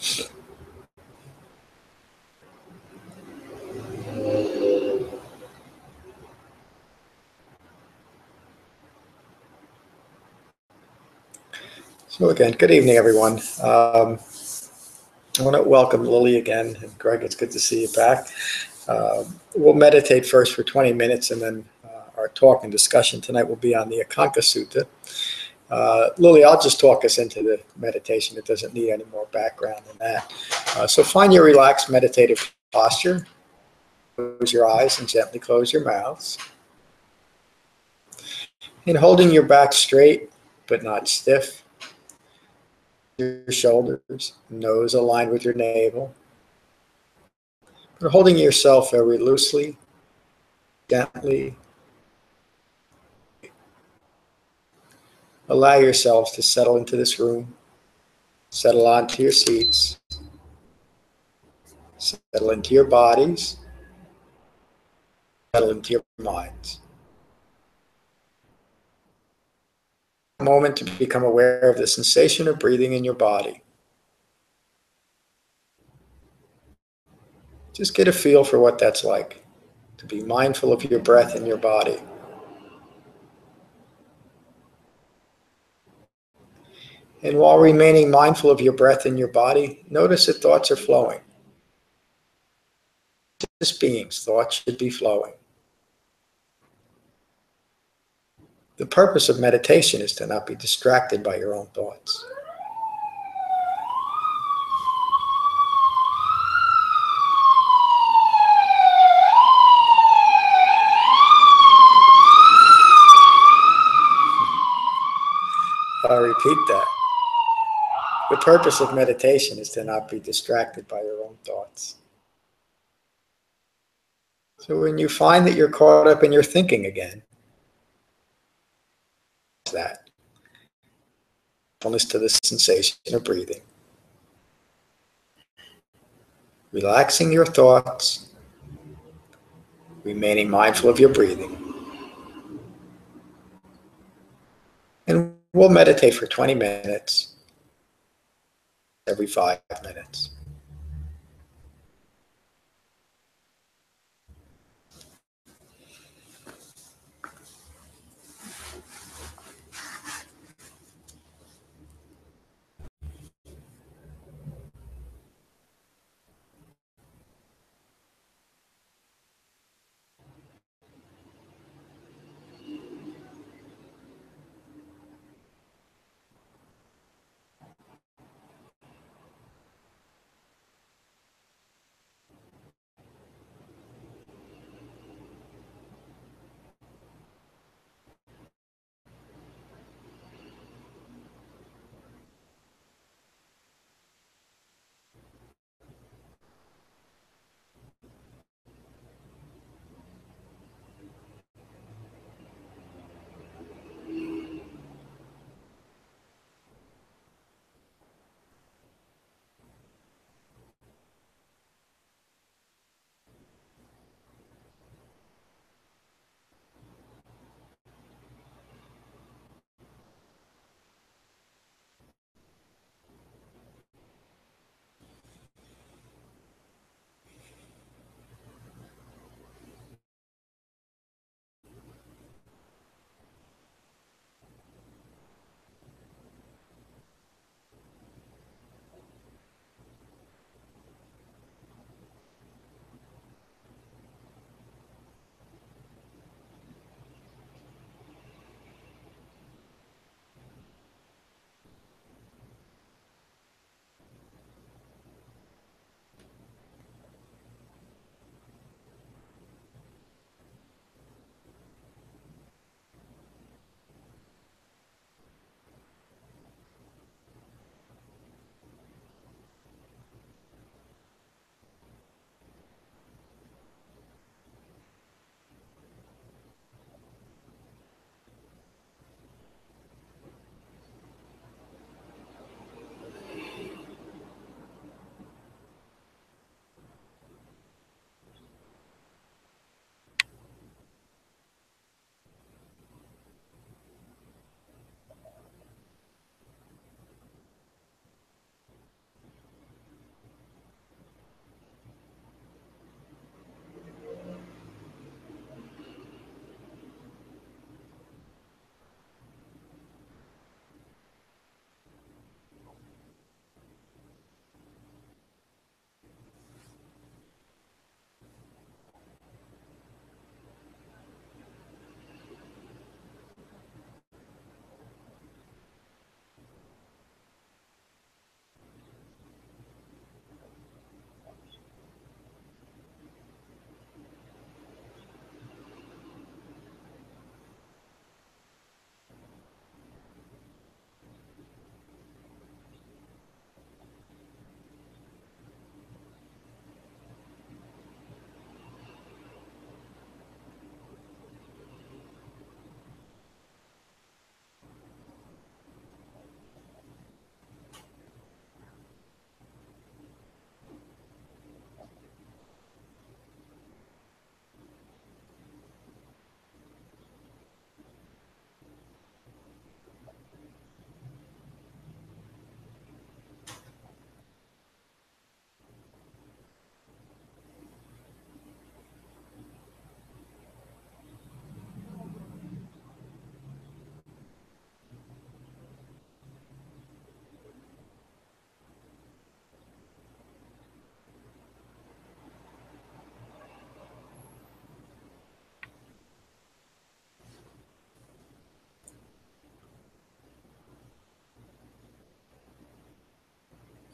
So again, good evening, everyone. I want to welcome Lily again, and Greg, it's good to see you back. We'll meditate first for 20 minutes, and then our talk and discussion tonight will be on the Akankha Sutta. Lily, I'll just talk us into the meditation. It doesn't need any more background than that. So find your relaxed meditative posture. Close your eyes and gently close your mouths. And holding your back straight, but not stiff. Your shoulders, nose aligned with your navel. But holding yourself very loosely, gently. Allow yourselves to settle into this room, settle onto your seats, settle into your bodies, settle into your minds. A moment to become aware of the sensation of breathing in your body. Just get a feel for what that's like, to be mindful of your breath in your body. And while remaining mindful of your breath in your body, notice that thoughts are flowing. Just beings, thoughts should be flowing. The purpose of meditation is to not be distracted by your own thoughts. I'll repeat that. The purpose of meditation is to not be distracted by your own thoughts. So when you find that you're caught up in your thinking again, that mindfulness to the sensation of breathing. Relaxing your thoughts, remaining mindful of your breathing. And we'll meditate for 20 minutes, every 5 minutes.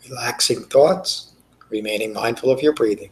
Relaxing thoughts, remaining mindful of your breathing.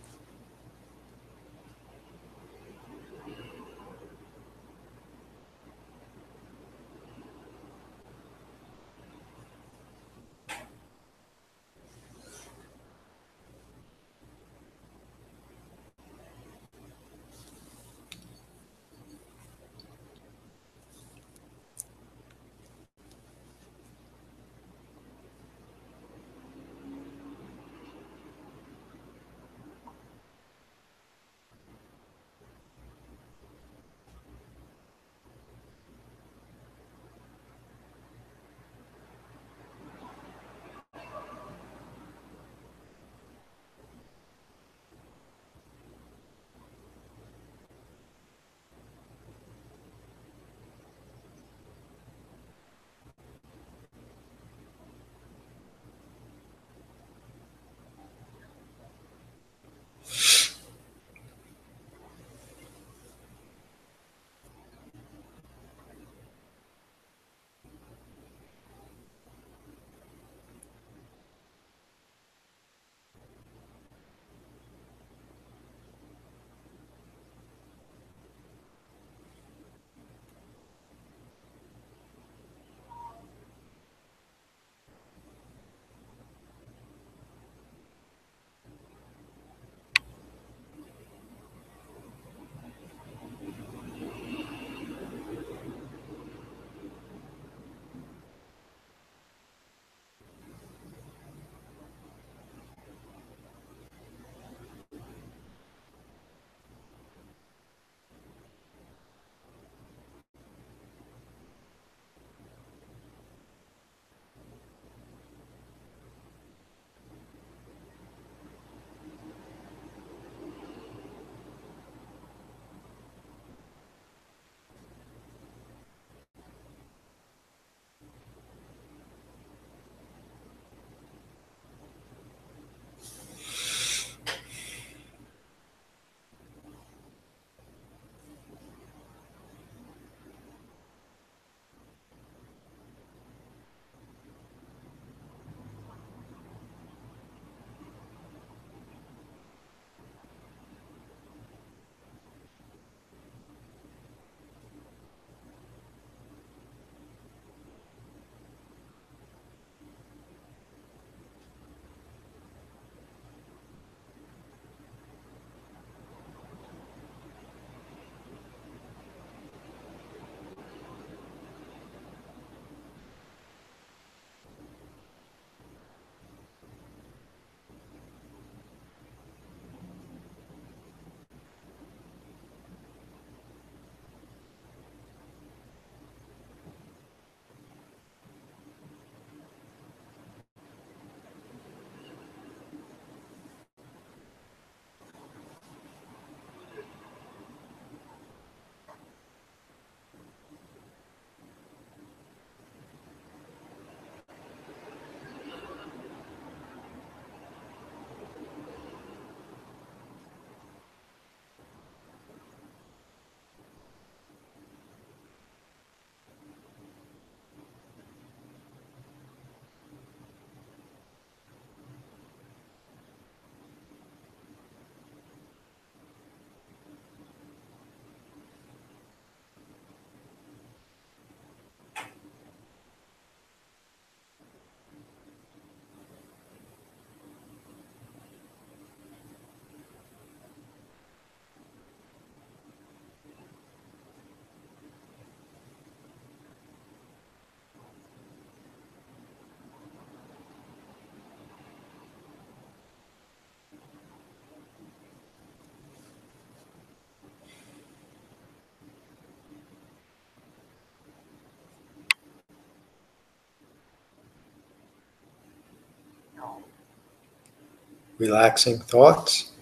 Relaxing thoughts,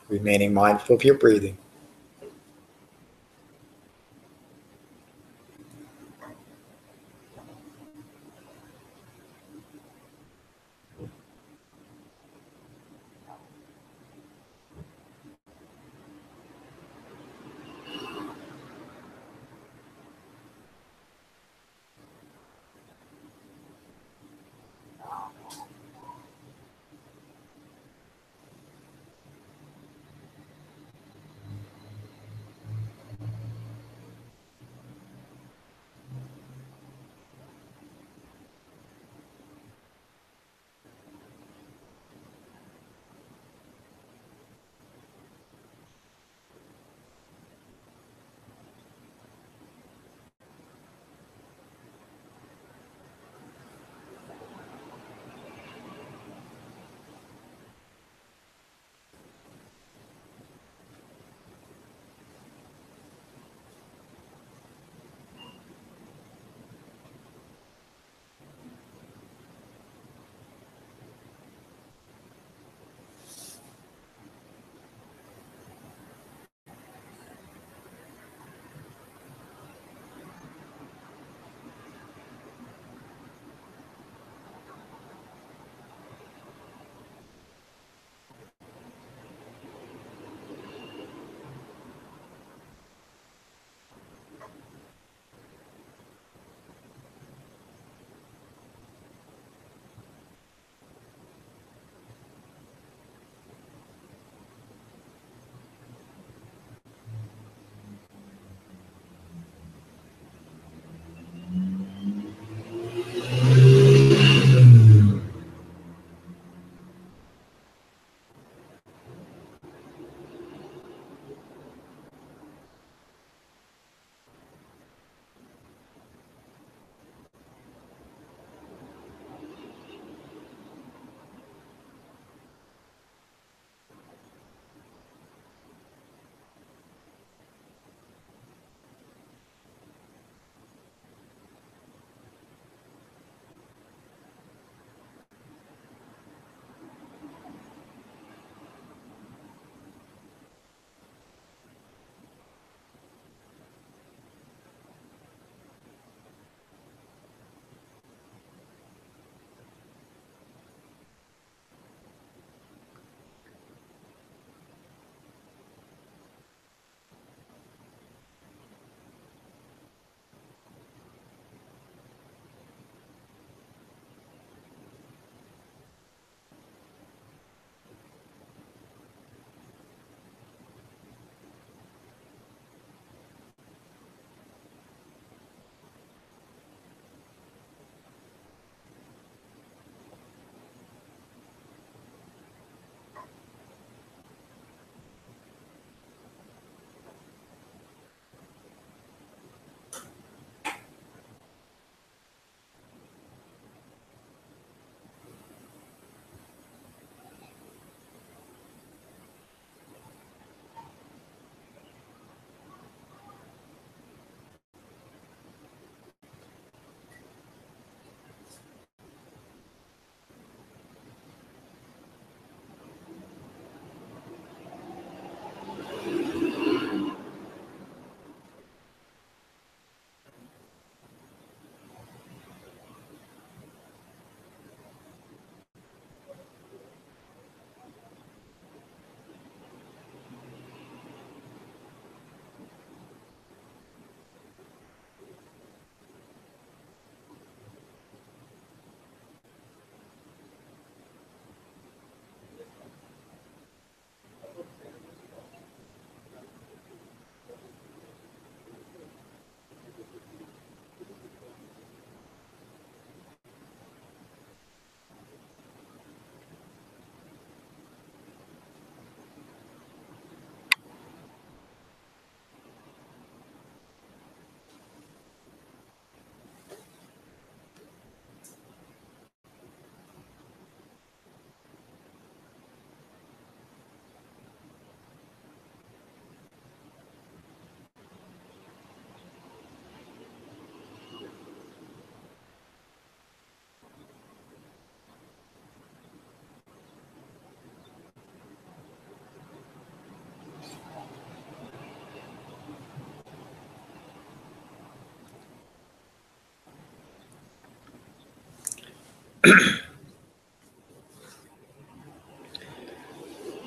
remaining mindful of your breathing.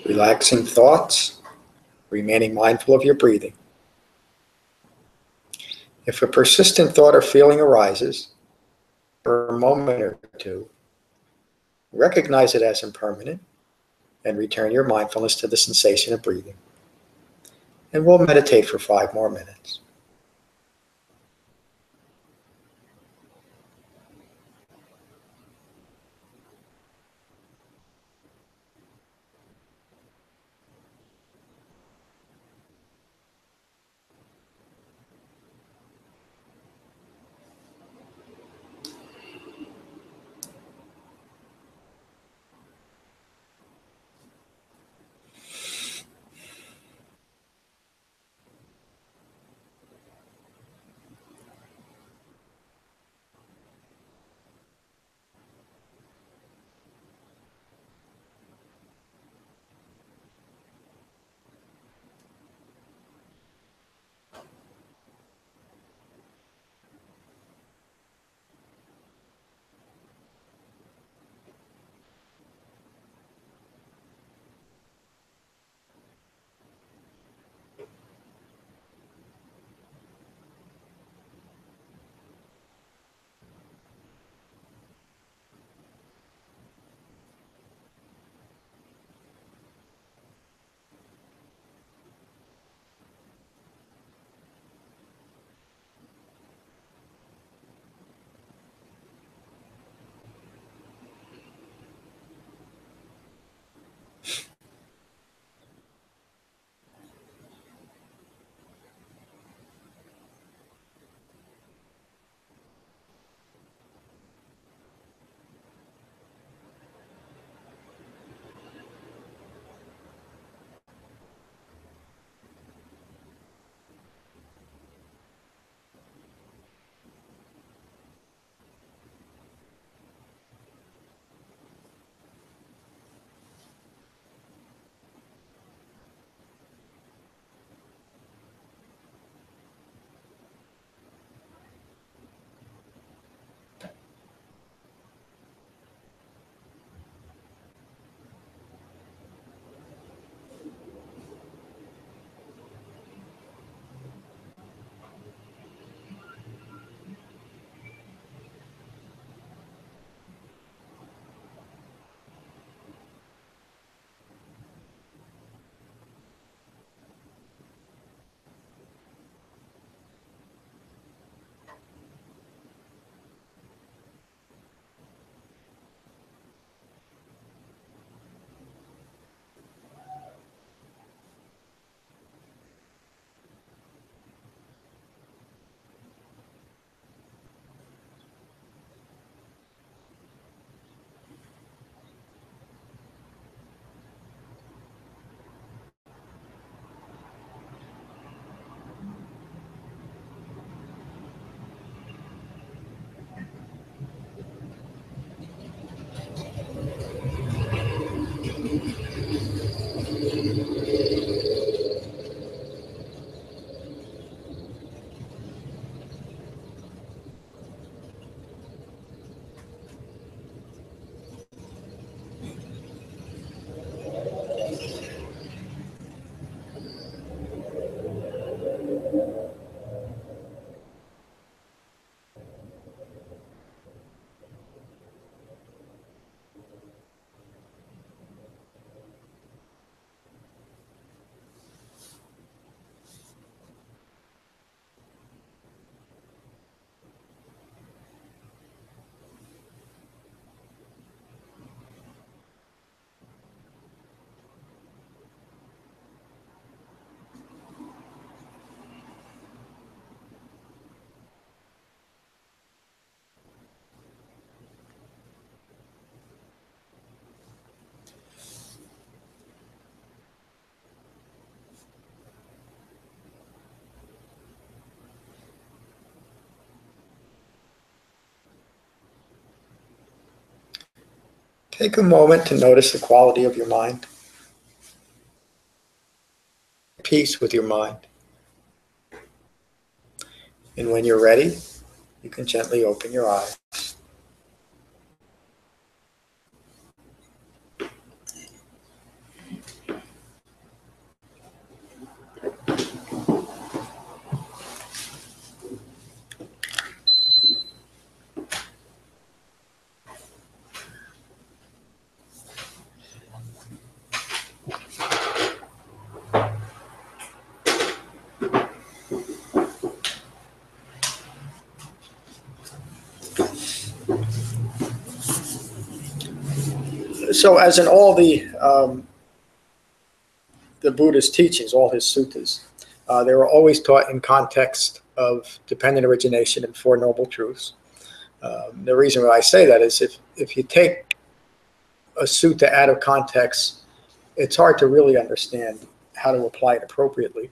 Relaxing thoughts, remaining mindful of your breathing. If a persistent thought or feeling arises for a moment or two, recognize it as impermanent and return your mindfulness to the sensation of breathing. And we'll meditate for 5 more minutes. Take a moment to notice the quality of your mind. Peace with your mind. And when you're ready, you can gently open your eyes. So as in all the Buddha's teachings, all his suttas, they were always taught in context of dependent origination and Four Noble Truths. The reason why I say that is if you take a sutta out of context, it's hard to really understand how to apply it appropriately.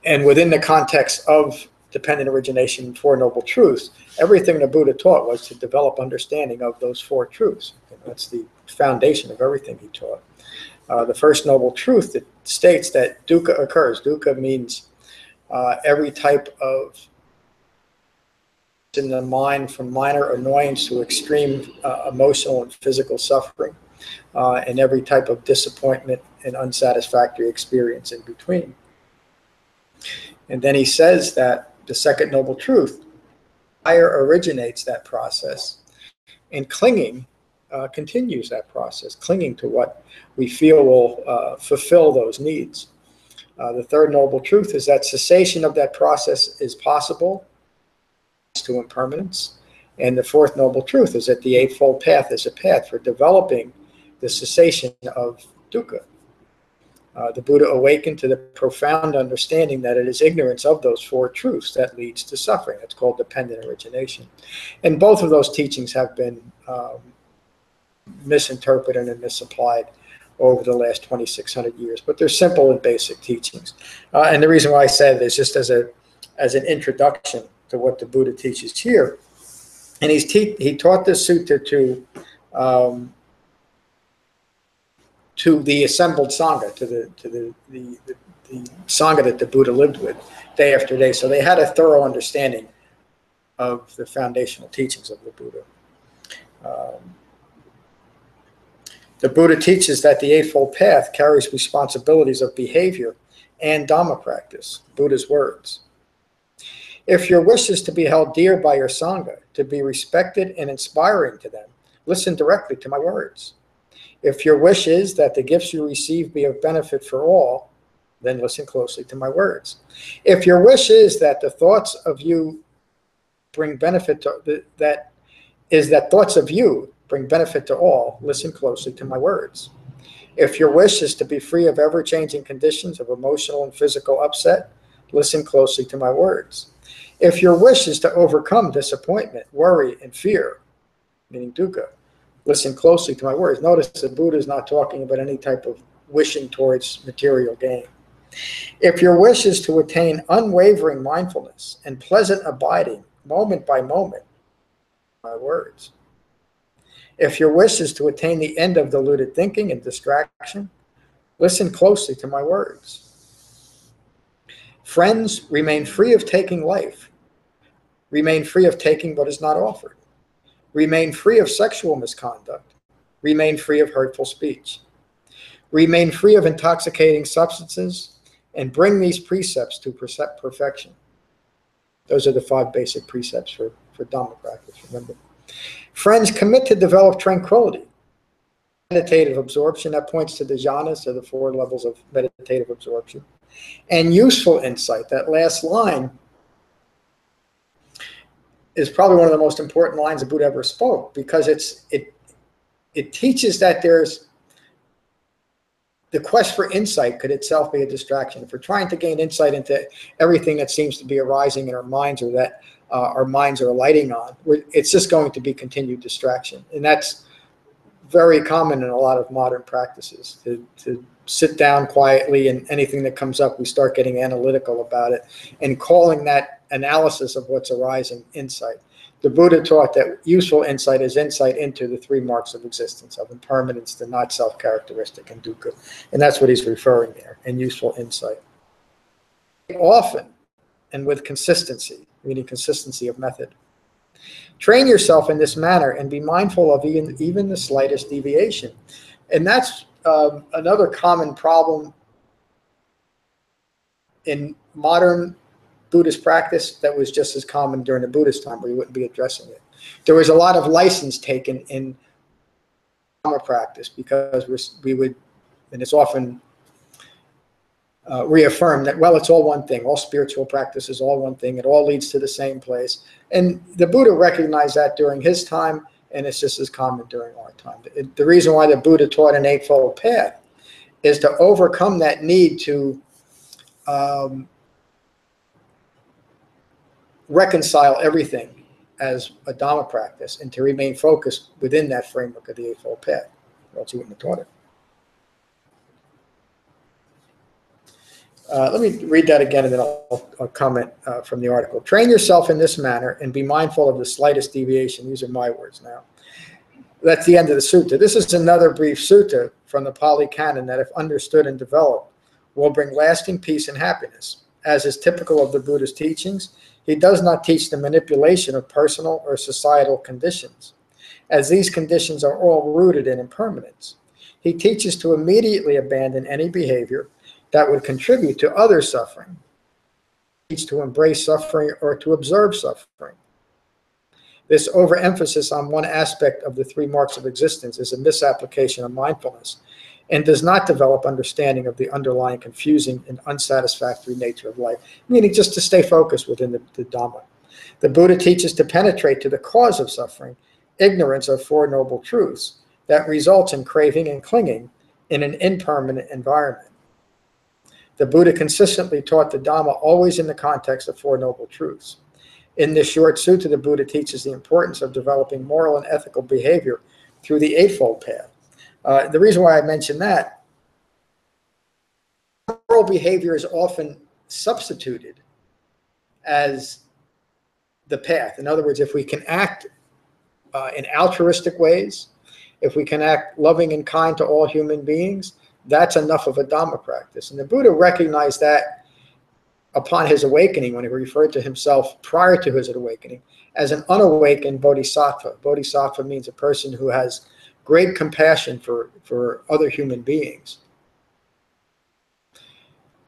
And within the context of dependent origination and Four Noble Truths, everything the Buddha taught was to develop understanding of those four truths. And that's the foundation of everything he taught. The first noble truth that states that dukkha occurs. Dukkha means every type of in the mind, from minor annoyance to extreme emotional and physical suffering, and every type of disappointment and unsatisfactory experience in between. And then he says that the second noble truth, desire originates that process, and clinging continues that process, clinging to what we feel will fulfill those needs. The third noble truth is that cessation of that process is possible to impermanence. And the fourth noble truth is that the Eightfold Path is a path for developing the cessation of dukkha. The Buddha awakened to the profound understanding that it is ignorance of those four truths that leads to suffering. It's called dependent origination. And both of those teachings have been misinterpreted and misapplied over the last 2,600 years. But they're simple and basic teachings. And the reason why I said it is just as an introduction to what the Buddha teaches here. And he taught this sutta to the assembled Sangha, to the Sangha that the Buddha lived with day after day. So they had a thorough understanding of the foundational teachings of the Buddha. The Buddha teaches that the Eightfold Path carries responsibilities of behavior and Dhamma practice, Buddha's words. If your wish is to be held dear by your Sangha, to be respected and inspiring to them, listen directly to my words. If your wish is that the gifts you receive be of benefit for all, then listen closely to my words. If your wish is that the thoughts of you bring benefit to that thoughts of you bring benefit to all, listen closely to my words. If your wish is to be free of ever-changing conditions of emotional and physical upset, listen closely to my words. If your wish is to overcome disappointment, worry, and fear, meaning dukkha, listen closely to my words. Notice the Buddha is not talking about any type of wishing towards material gain. If your wish is to attain unwavering mindfulness and pleasant abiding, moment by moment, my words. If your wish is to attain the end of deluded thinking and distraction, listen closely to my words. Friends, remain free of taking life. Remain free of taking what is not offered. Remain free of sexual misconduct. Remain free of hurtful speech. Remain free of intoxicating substances, and bring these precepts to perfection. Those are the 5 basic precepts for Dhamma practice, remember. Friends, commit to develop tranquility. Meditative absorption, that points to the jhanas, or the 4 levels of meditative absorption. And useful insight, that last line is probably one of the most important lines the Buddha ever spoke, because it teaches that there's the quest for insight could itself be a distraction. If we're trying to gain insight into everything that seems to be arising in our minds, or that our minds are alighting on, it's just going to be continued distraction. And that's very common in a lot of modern practices, to sit down quietly, and anything that comes up, we start getting analytical about it and calling that analysis of what's arising insight. The Buddha taught that useful insight is insight into the 3 marks of existence, of impermanence, the not self-characteristic, and dukkha. And that's what he's referring there, in useful insight. Often, and with consistency, meaning consistency of method. Train yourself in this manner and be mindful of even the slightest deviation. And that's another common problem in modern Buddhist practice that was just as common during the Buddhist time, where you wouldn't be addressing it. There was a lot of license taken in Dhamma practice, because we would, and it's often reaffirmed that, well, it's all one thing. All spiritual practice is all one thing. It all leads to the same place. And the Buddha recognized that during his time, and it's just as common during our time. The reason why the Buddha taught an Eightfold Path is to overcome that need to reconcile everything as a Dhamma practice and to remain focused within that framework of the Eightfold Path, or else he wouldn't have taught it. Let me read that again, and then I'll comment from the article. Train yourself in this manner and be mindful of the slightest deviation. These are my words now. That's the end of the sutta. This is another brief sutta from the Pali Canon that, if understood and developed, will bring lasting peace and happiness. As is typical of the Buddha's teachings, he does not teach the manipulation of personal or societal conditions, as these conditions are all rooted in impermanence. He teaches to immediately abandon any behavior that would contribute to other suffering. He teaches to embrace suffering or to observe suffering. This overemphasis on one aspect of the three marks of existence is a misapplication of mindfulness and does not develop understanding of the underlying confusing and unsatisfactory nature of life, meaning just to stay focused within the Dhamma. The Buddha teaches to penetrate to the cause of suffering, ignorance of Four Noble Truths, that results in craving and clinging in an impermanent environment. The Buddha consistently taught the Dhamma always in the context of Four Noble Truths. In this short sutta, the Buddha teaches the importance of developing moral and ethical behavior through the Eightfold Path. The reason why I mention that, moral behavior is often substituted as the path. In other words, if we can act in altruistic ways, if we can act loving and kind to all human beings, that's enough of a Dhamma practice. And the Buddha recognized that upon his awakening, when he referred to himself prior to his awakening as an unawakened bodhisattva. Bodhisattva means a person who has great compassion for other human beings.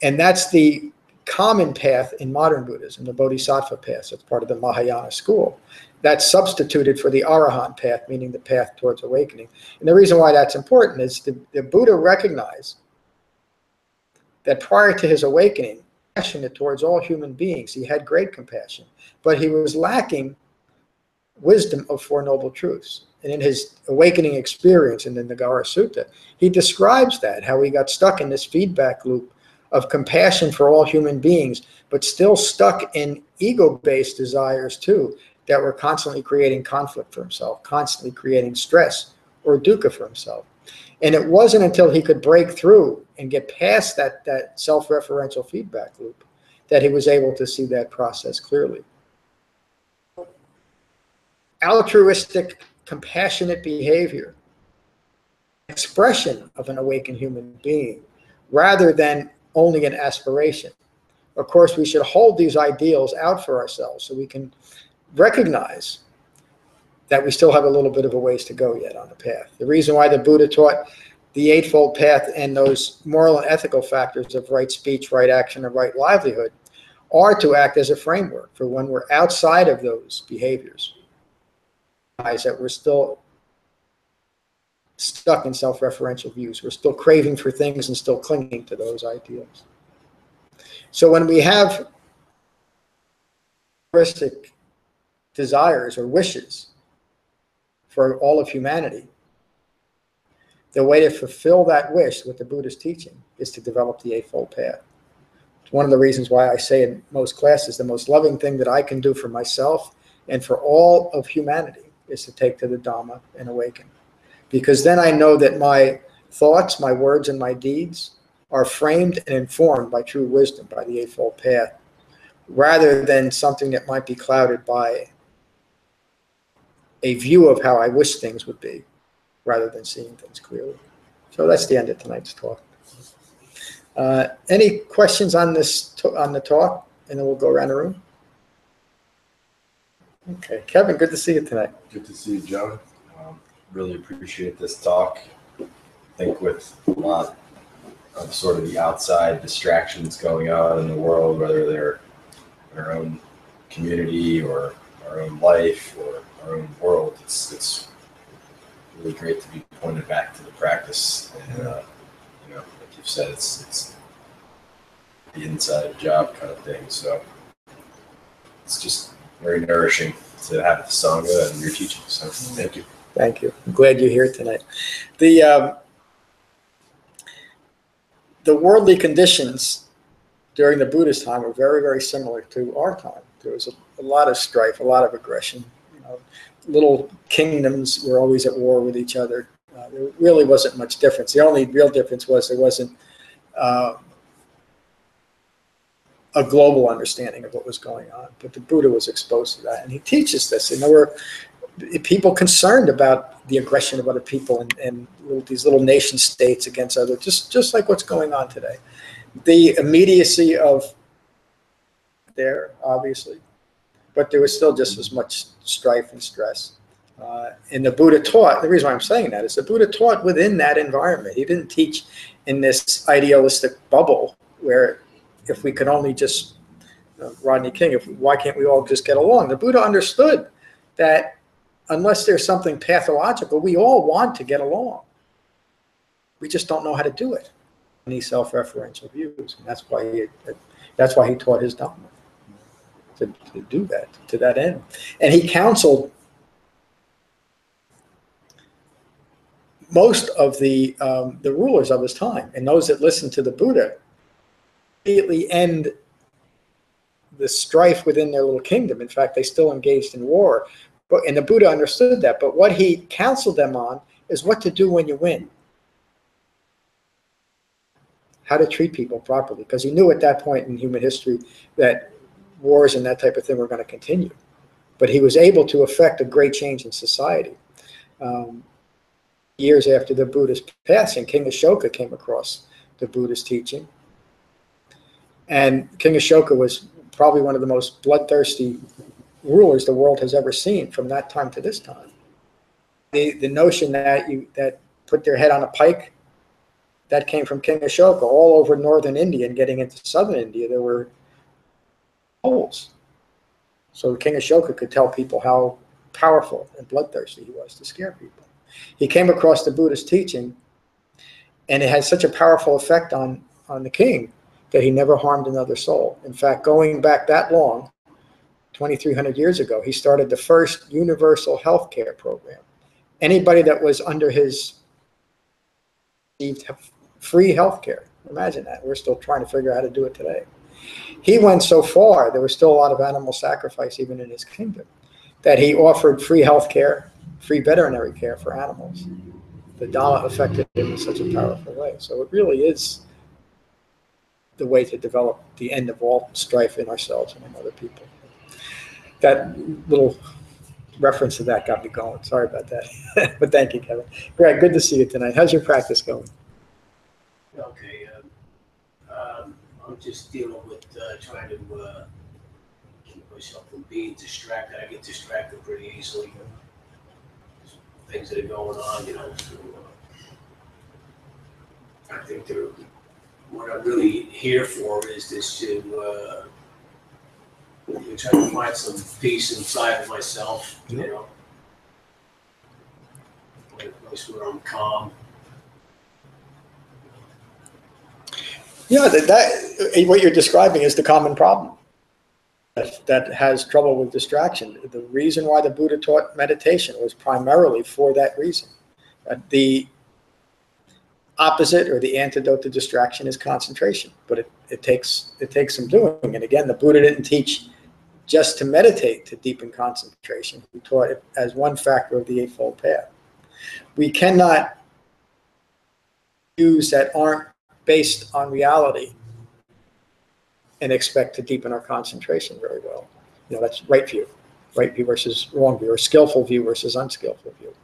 And that's the common path in modern Buddhism, the bodhisattva path. It's part of the Mahayana school. That's substituted for the arahant path, meaning the path towards awakening. And the reason why that's important is the Buddha recognized that prior to his awakening, passionate towards all human beings. He had great compassion, but he was lacking wisdom of Four Noble Truths. And in his awakening experience in the Nagara Sutta, he describes that, how he got stuck in this feedback loop of compassion for all human beings, but still stuck in ego-based desires too, that were constantly creating conflict for himself, constantly creating stress or dukkha for himself. And it wasn't until he could break through and get past that self-referential feedback loop that he was able to see that process clearly. Altruistic, compassionate behavior, expression of an awakened human being, rather than only an aspiration. Of course, we should hold these ideals out for ourselves so we can recognize that we still have a little bit of a ways to go yet on the path. The reason why the Buddha taught the Eightfold Path and those moral and ethical factors of right speech, right action, and right livelihood are to act as a framework for when we're outside of those behaviors. That we're still stuck in self-referential views. We're still craving for things and still clinging to those ideals. So when we have realistic desires or wishes for all of humanity, the way to fulfill that wish with the Buddha's teaching is to develop the Eightfold Path. It's one of the reasons why I say in most classes, the most loving thing that I can do for myself and for all of humanity is to take to the Dhamma and awaken. Because then I know that my thoughts, my words, and my deeds are framed and informed by true wisdom, by the Eightfold Path, rather than something that might be clouded by a view of how I wish things would be, rather than seeing things clearly. So that's the end of tonight's talk. Any questions on this on the talk? And then we'll go around the room. Okay, Kevin, good to see you tonight. Good to see you, John. Really appreciate this talk. I think with a lot of sort of the outside distractions going on in the world, whether they're in our own community or our own life or our own world, it's really great to be pointed back to the practice. And like you've said, it's the inside job kind of thing. So it's just very nourishing to have the Sangha and your teaching. So thank you. Thank you. I'm glad you're here tonight. The worldly conditions during the Buddhist time were very, very similar to our time. There was a lot of strife, a lot of aggression. Little kingdoms were always at war with each other. There really wasn't much difference. The only real difference was there wasn't a global understanding of what was going on. But the Buddha was exposed to that, and he teaches this. And there were people concerned about the aggression of other people and these little nation states against others, just like what's going on today. The immediacy of there, obviously, but there was still just as much strife and stress. And the Buddha taught, the reason why I'm saying that is the Buddha taught within that environment. He didn't teach in this idealistic bubble where if we could only just, Rodney King, why can't we all just get along? The Buddha understood that unless there's something pathological, we all want to get along. We just don't know how to do it. Any self-referential views, and that's why he taught his Dhamma to do that, to that end. And he counseled most of the rulers of his time, and those that listened to the Buddha immediately end the strife within their little kingdom. In fact, they still engaged in war. And the Buddha understood that. But what he counseled them on is what to do when you win. How to treat people properly. Because he knew at that point in human history that wars and that type of thing were going to continue. But he was able to effect a great change in society. Years after the Buddha's passing, King Ashoka came across the Buddha's teaching. And King Ashoka was probably one of the most bloodthirsty rulers the world has ever seen from that time to this time. The notion that put their head on a pike, that came from King Ashoka. All over northern India and getting into southern India, there were holes. So King Ashoka could tell people how powerful and bloodthirsty he was to scare people. He came across the Buddhist teaching, and it had such a powerful effect on the king that he never harmed another soul. In fact, going back that long, 2,300 years ago, he started the first universal health care program. Anybody that was under his received free health care. Imagine that. We're still trying to figure out how to do it today. He went so far, there was still a lot of animal sacrifice even in his kingdom, that he offered free health care, free veterinary care for animals. The Dhamma affected him in such a powerful way. So it really is the way to develop the end of all strife in ourselves and in other people. That little reference to that got me going. Sorry about that. But thank you, Kevin. Greg, good to see you tonight. How's your practice going? Okay. I'm just dealing with trying to keep myself from being distracted. I get distracted pretty easily. Things that are going on, So, I think what I'm really here for is this to try to find some peace inside of myself, a place where I'm calm. Yeah, that what you're describing is the common problem that has trouble with distraction. The reason why the Buddha taught meditation was primarily for that reason. The opposite or the antidote to distraction is concentration, but it takes some doing. And again, the Buddha didn't teach just to meditate to deepen concentration. He taught it as one factor of the Eightfold Path. We cannot use that aren't based on reality and expect to deepen our concentration very well. That's right view versus wrong view, or skillful view versus unskillful view.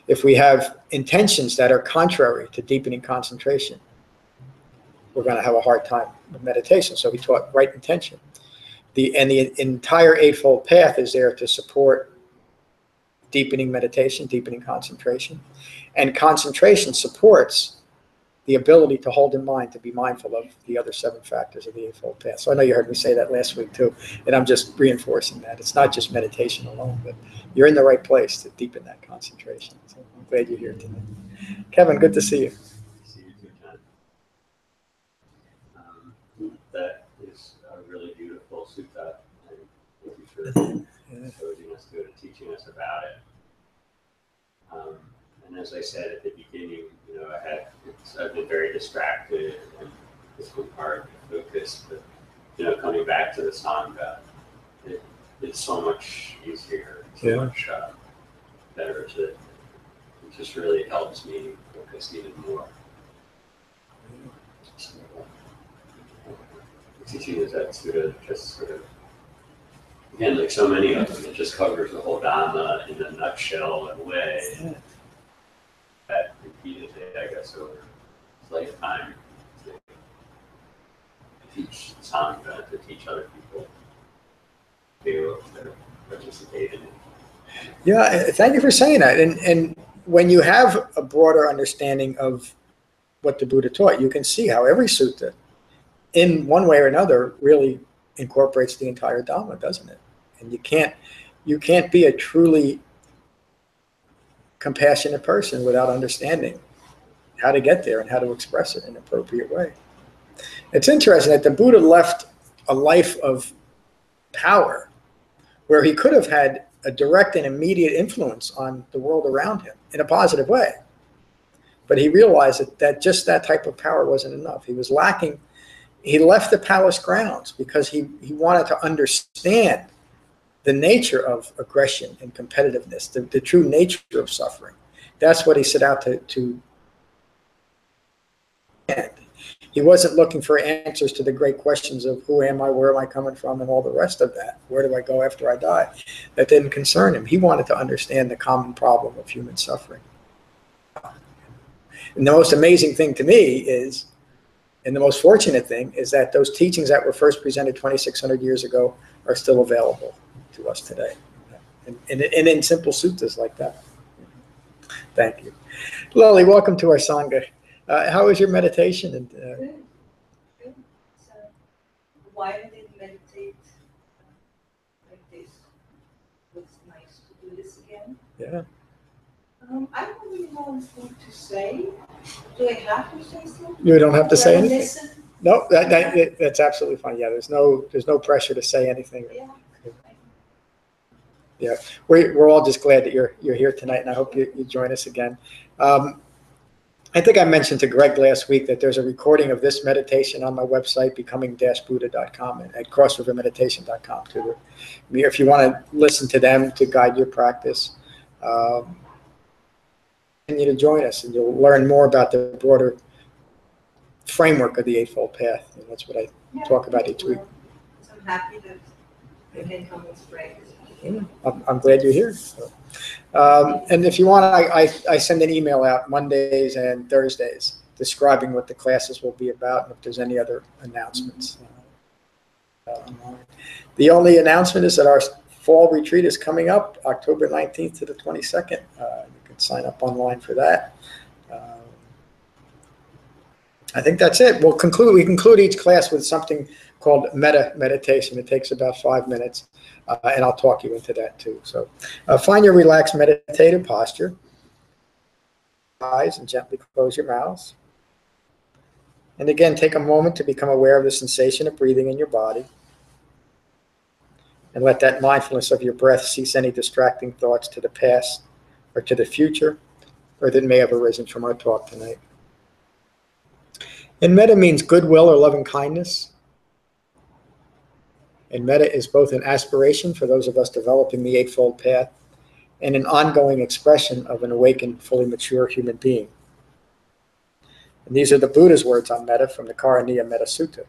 If we have intentions that are contrary to deepening concentration, we're going to have a hard time with meditation. So he taught right intention. The entire Eightfold Path is there to support deepening meditation, deepening concentration. And concentration supports the ability to hold in mind, to be mindful of the other 7 factors of the Eightfold Path. So I know you heard me say that last week too, and I'm just reinforcing that. It's not just meditation alone, but you're in the right place to deepen that concentration. So I'm glad you're here tonight. Kevin, good to see you. See you too, John. That is a really beautiful sutta. Thank you for exposing us to it and teaching us about it. And as I said at the beginning, I've been very distracted and it's been hard to focus. But coming back to the Sangha, it's so much easier, so much better it just really helps me focus even more. So, teaching is that Sutta just sort of, again, like so many of them, it just covers the whole Dhamma in a nutshell in a way that repeatedly, I guess, over its lifetime to teach Sangha, to teach other people to participate in it. Yeah, thank you for saying that. And when you have a broader understanding of what the Buddha taught, you can see how every sutta, in one way or another, really incorporates the entire Dhamma, doesn't it? And you can't be a truly compassionate person without understanding how to get there and how to express it in an appropriate way. It's interesting that the Buddha left a life of power where he could have had a direct and immediate influence on the world around him in a positive way. But he realized that just that type of power wasn't enough. He was lacking. He left the palace grounds because he wanted to understand the nature of aggression and competitiveness, the true nature of suffering. That's what he set out to end. He wasn't looking for answers to the great questions of who am I, where am I coming from, and all the rest of that. Where do I go after I die? That didn't concern him. He wanted to understand the common problem of human suffering. And the most amazing thing to me is, and the most fortunate thing, is that those teachings that were first presented 2,600 years ago are still available to us today. And in simple suttas like that. Thank you. Lily, welcome to our Sangha. How was your meditation? And, Good. So, why did you meditate like this? It was nice to do this again. Yeah. I don't really know anything to say. Do I have to say something? You don't have to say anything. Listen? No, that's absolutely fine. Yeah, there's no pressure to say anything. Yeah. Yeah, we're all just glad that you're here tonight, and I hope you join us again. I think I mentioned to Greg last week that there's a recording of this meditation on my website, becoming-buddha.com, and at crossrivermeditation.com too. If you want to listen to them to guide your practice, continue to join us, and you'll learn more about the broader framework of the Eightfold Path. And that's what I talk about each week. So I'm happy that I can come and spread this. Yeah, I'm glad you're here. So, and if you want, I send an email out Mondays and Thursdays describing what the classes will be about and if there's any other announcements. The only announcement is that our fall retreat is coming up October 19th to the 22nd. You can sign up online for that. I think that's it. We conclude each class with something called Metta meditation. It takes about 5 minutes, and I'll talk you into that too. So find your relaxed meditative posture. Eyes and gently close your mouths. And again, take a moment to become aware of the sensation of breathing in your body. And let that mindfulness of your breath cease any distracting thoughts to the past or to the future, or that may have arisen from our talk tonight. And metta means goodwill or loving kindness. And metta is both an aspiration for those of us developing the Eightfold Path and an ongoing expression of an awakened, fully mature human being. And these are the Buddha's words on metta from the Karaniya Metta Sutta.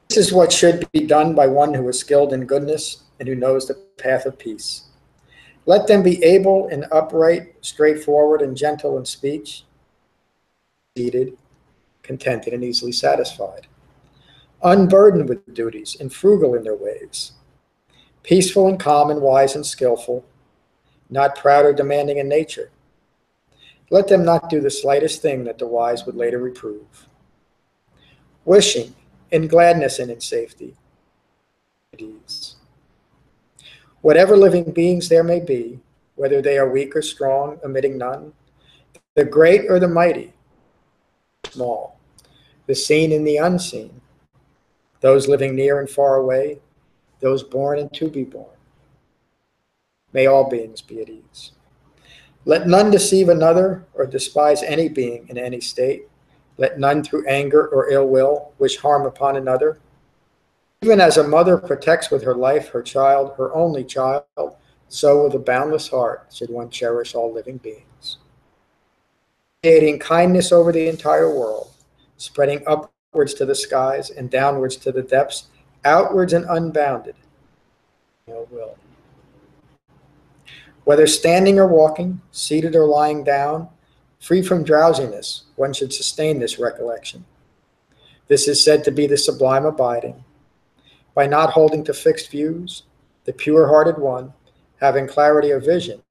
This is what should be done by one who is skilled in goodness and who knows the path of peace. Let them be able and upright, straightforward and gentle in speech, seated, contented and easily satisfied, unburdened with duties and frugal in their ways, peaceful and calm and wise and skillful, not proud or demanding in nature. Let them not do the slightest thing that the wise would later reprove, wishing in gladness and in safety, at ease. Whatever living beings there may be, whether they are weak or strong, omitting none, the great or the mighty, small, the seen and the unseen, those living near and far away, those born and to be born. May all beings be at ease. Let none deceive another or despise any being in any state. Let none through anger or ill will wish harm upon another. Even as a mother protects with her life her child, her only child, so with a boundless heart should one cherish all living beings. Creating kindness over the entire world, spreading upwards to the skies and downwards to the depths, outwards and unbounded. No will. Whether standing or walking, seated or lying down, free from drowsiness, one should sustain this recollection. This is said to be the sublime abiding. By not holding to fixed views, the pure-hearted one, having clarity of vision,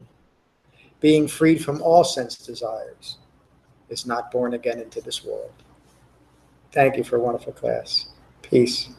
being freed from all sense desires, is not born again into this world. Thank you for a wonderful class. Peace.